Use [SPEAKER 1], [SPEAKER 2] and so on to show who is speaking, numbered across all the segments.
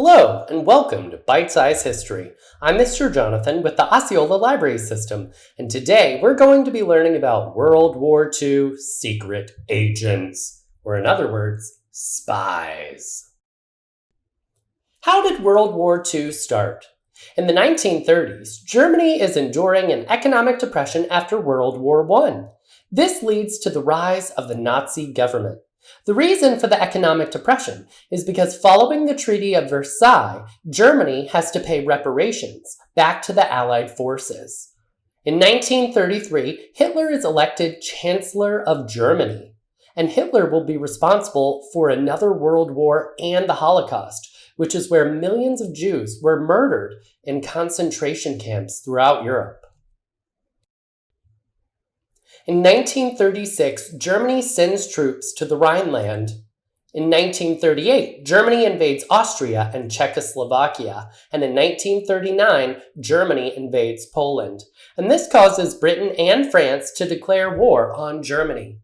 [SPEAKER 1] Hello, and welcome to Bite-Size History. I'm Mr. Jonathan with the Osceola Library system, and today we're going to be learning about World War II secret agents, or in other words, spies. How did World War II start? In the 1930s, Germany is enduring an economic depression after World War I. This leads to the rise of the Nazi government. The reason for the economic depression is because following the Treaty of Versailles, Germany has to pay reparations back to the Allied forces. In 1933, Hitler is elected Chancellor of Germany, and Hitler will be responsible for another World War and the Holocaust, which is where millions of Jews were murdered in concentration camps throughout Europe. In 1936, Germany sends troops to the Rhineland. In 1938, Germany invades Austria and Czechoslovakia, and in 1939, Germany invades Poland. And this causes Britain and France to declare war on Germany.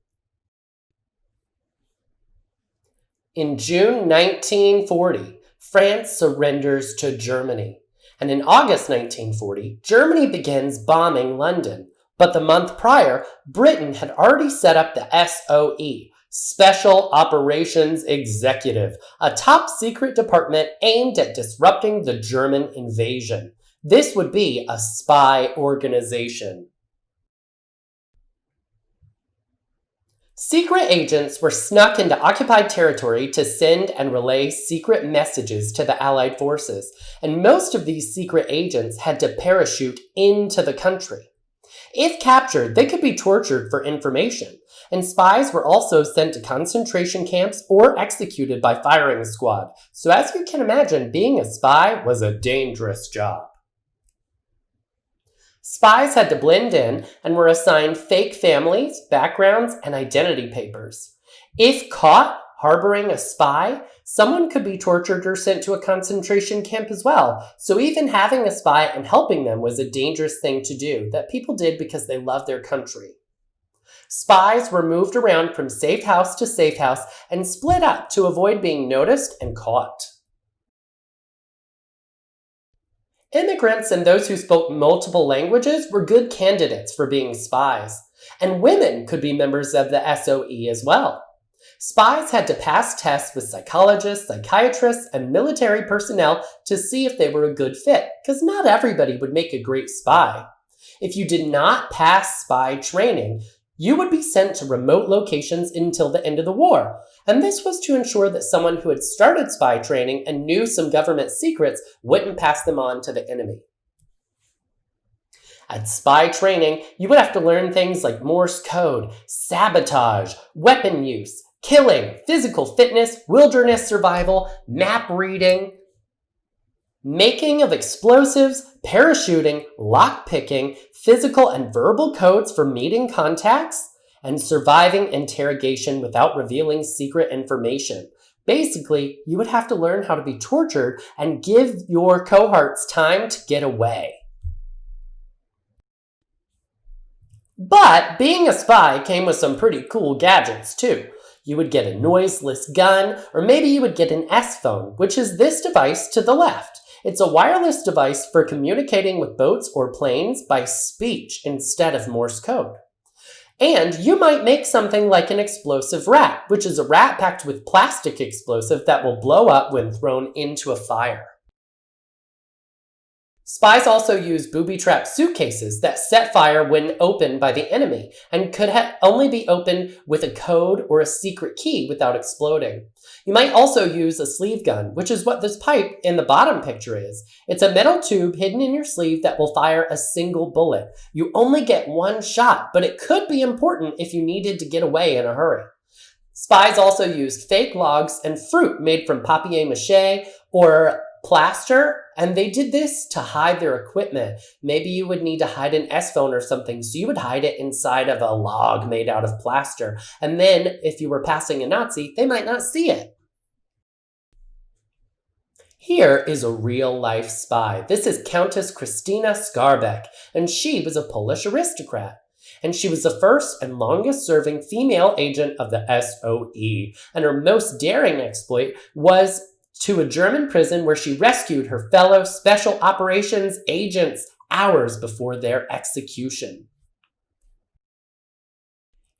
[SPEAKER 1] In June 1940, France surrenders to Germany. And in August 1940, Germany begins bombing London. But the month prior, Britain had already set up the SOE, Special Operations Executive, a top-secret department aimed at disrupting the German invasion. This would be a spy organization. Secret agents were snuck into occupied territory to send and relay secret messages to the Allied forces, and most of these secret agents had to parachute into the country. If captured, they could be tortured for information, and spies were also sent to concentration camps or executed by firing squad. So as you can imagine, being a spy was a dangerous job. Spies had to blend in and were assigned fake families, backgrounds, and identity papers. If caught harboring a spy, someone could be tortured or sent to a concentration camp as well. So even having a spy and helping them was a dangerous thing to do that people did because they loved their country. Spies were moved around from safe house to safe house and split up to avoid being noticed and caught. Immigrants and those who spoke multiple languages were good candidates for being spies, and women could be members of the SOE as well. Spies had to pass tests with psychologists, psychiatrists, and military personnel to see if they were a good fit, because not everybody would make a great spy. If you did not pass spy training, you would be sent to remote locations until the end of the war. And this was to ensure that someone who had started spy training and knew some government secrets wouldn't pass them on to the enemy. At spy training, you would have to learn things like Morse code, sabotage, weapon use, killing, physical fitness, wilderness survival, map reading, making of explosives, parachuting, lockpicking, physical and verbal codes for meeting contacts, and surviving interrogation without revealing secret information. Basically, you would have to learn how to be tortured and give your cohorts time to get away. But being a spy came with some pretty cool gadgets too. You would get a noiseless gun, or maybe you would get an S-phone, which is this device to the left. It's a wireless device for communicating with boats or planes by speech instead of Morse code. And you might make something like an explosive rat, which is a rat packed with plastic explosive that will blow up when thrown into a fire. Spies also use booby-trapped suitcases that set fire when opened by the enemy and could only be opened with a code or a secret key without exploding. You might also use a sleeve gun, which is what this pipe in the bottom picture is. It's a metal tube hidden in your sleeve that will fire a single bullet. You only get one shot, but it could be important if you needed to get away in a hurry. Spies also used fake logs and fruit made from papier-mâché or plaster, and they did this to hide their equipment. Maybe you would need to hide an S-phone or something, so you would hide it inside of a log made out of plaster. And then, if you were passing a Nazi, they might not see it. Here is a real-life spy. This is Countess Christina Skarbek, and she was a Polish aristocrat. And she was the first and longest-serving female agent of the SOE. And her most daring exploit was to a German prison where she rescued her fellow special operations agents hours before their execution.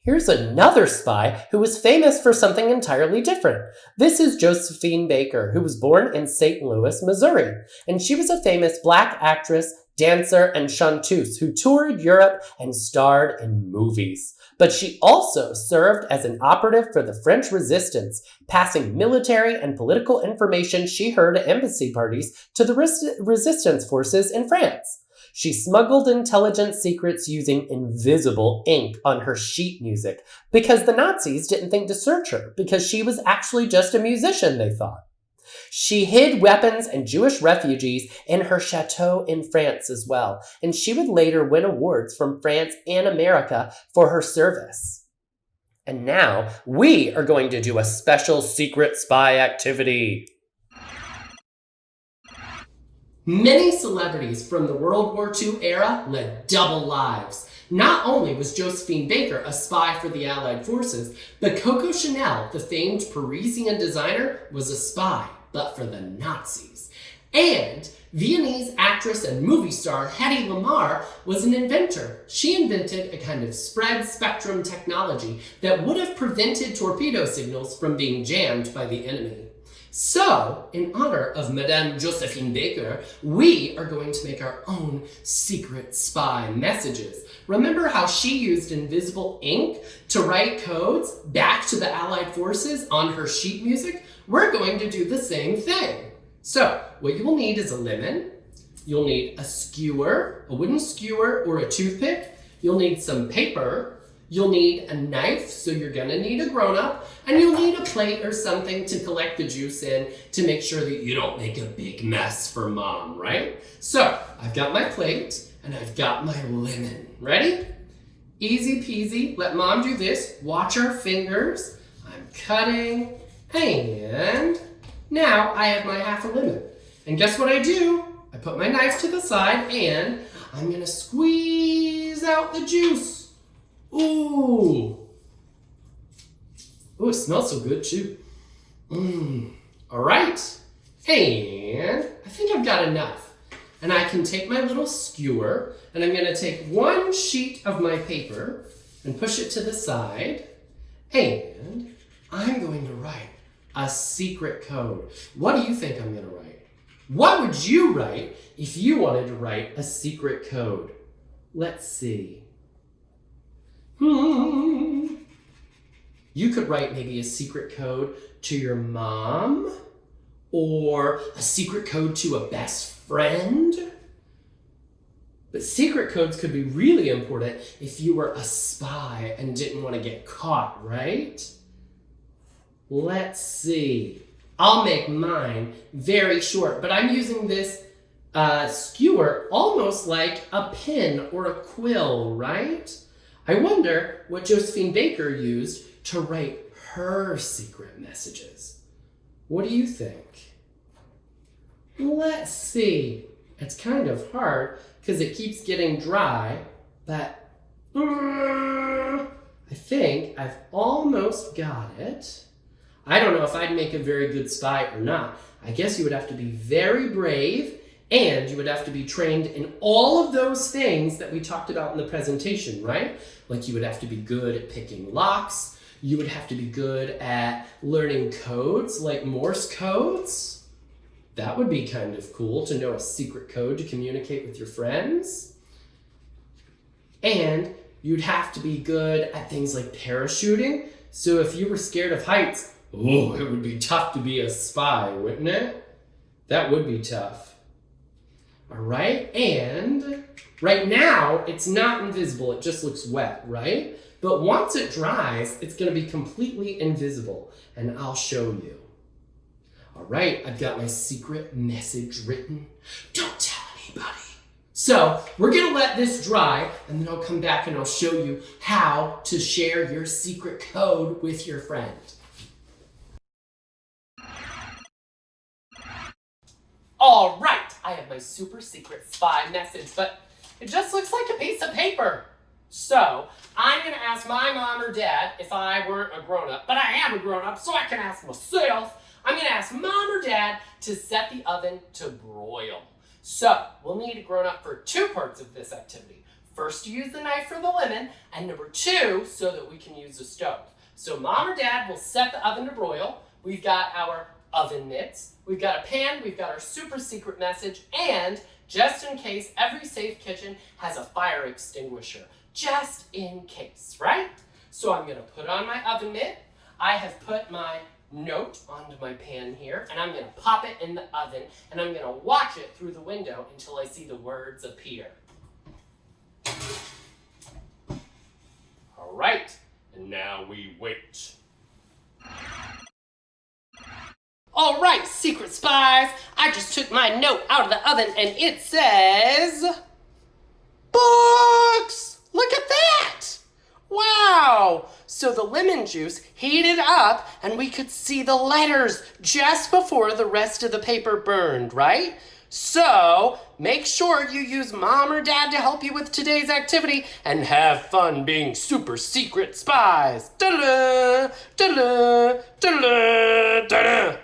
[SPEAKER 1] Here's another spy who was famous for something entirely different. This is Josephine Baker, who was born in St. Louis, Missouri, and she was a famous black actress, dancer, and chanteuse who toured Europe and starred in movies. But she also served as an operative for the French Resistance, passing military and political information she heard at embassy parties to the resistance forces in France. She smuggled intelligence secrets using invisible ink on her sheet music because the Nazis didn't think to search her because she was actually just a musician, they thought. She hid weapons and Jewish refugees in her chateau in France as well, and she would later win awards from France and America for her service. And now we are going to do a special secret spy activity. Many celebrities from the World War II era led double lives. Not only was Josephine Baker a spy for the Allied forces, but Coco Chanel, the famed Parisian designer, was a spy, but for the Nazis. And Viennese actress and movie star Hedy Lamarr was an inventor. She invented a kind of spread spectrum technology that would have prevented torpedo signals from being jammed by the enemy. So, in honor of Madame Josephine Baker, we are going to make our own secret spy messages. Remember how she used invisible ink to write codes back to the Allied forces on her sheet music? We're going to do the same thing. So, what you will need is a lemon. You'll need a skewer, a wooden skewer or a toothpick. You'll need some paper. You'll need a knife, so you're gonna need a grown-up, and you'll need a plate or something to collect the juice in to make sure that you don't make a big mess for mom, right? So, I've got my plate, and I've got my lemon. Ready? Easy peasy, let mom do this. Watch our fingers. I'm cutting, and now I have my half a lemon. And guess what I do? I put my knife to the side, and I'm gonna squeeze out the juice. Ooh, it smells so good too. All right, and I think I've got enough. And I can take my little skewer, and I'm gonna take one sheet of my paper and push it to the side, and I'm going to write a secret code. What do you think I'm gonna write? What would you write if you wanted to write a secret code? Let's see. You could write maybe a secret code to your mom, or a secret code to a best friend. But secret codes could be really important if you were a spy and didn't want to get caught, right? Let's see. I'll make mine very short, but I'm using this skewer almost like a pen or a quill, right? I wonder what Josephine Baker used to write her secret messages. What do you think? Let's see. It's kind of hard because it keeps getting dry, but I think I've almost got it. I don't know if I'd make a very good spy or not. I guess you would have to be very brave, and you would have to be trained in all of those things that we talked about in the presentation, right? Like you would have to be good at picking locks. You would have to be good at learning codes, like Morse codes. That would be kind of cool to know a secret code to communicate with your friends. And you'd have to be good at things like parachuting. So if you were scared of heights, it would be tough to be a spy, wouldn't it? That would be tough. All right, and right now, it's not invisible. It just looks wet, right? But once it dries, it's going to be completely invisible, and I'll show you. All right, I've got my secret message written. Don't tell anybody. So we're going to let this dry, and then I'll come back and I'll show you how to share your secret code with your friend. All right. I have my super secret spy message, but it just looks like a piece of paper. So I'm going to ask my mom or dad if I weren't a grown-up, but I am a grown-up, so I can ask myself. I'm going to ask Mom or Dad to set the oven to broil. So, we'll need a grown-up for 2 parts of this activity. First, to use the knife for the lemon, and number 2, so that we can use the stove. So Mom or Dad will set the oven to broil. We've got our oven mitts, we've got a pan, we've got our super secret message, and just in case, every safe kitchen has a fire extinguisher. Just in case, right? So I'm going to put on my oven mitt. I have put my note onto my pan here, and I'm going to pop it in the oven, and I'm going to watch it through the window until I see the words appear. All right, and now we wait. All right, secret spies, I just took my note out of the oven and it says, books! Look at that! Wow! So the lemon juice heated up and we could see the letters just before the rest of the paper burned, right? So make sure you use Mom or Dad to help you with today's activity and have fun being super secret spies. Da-da, da-da, da-da, da-da.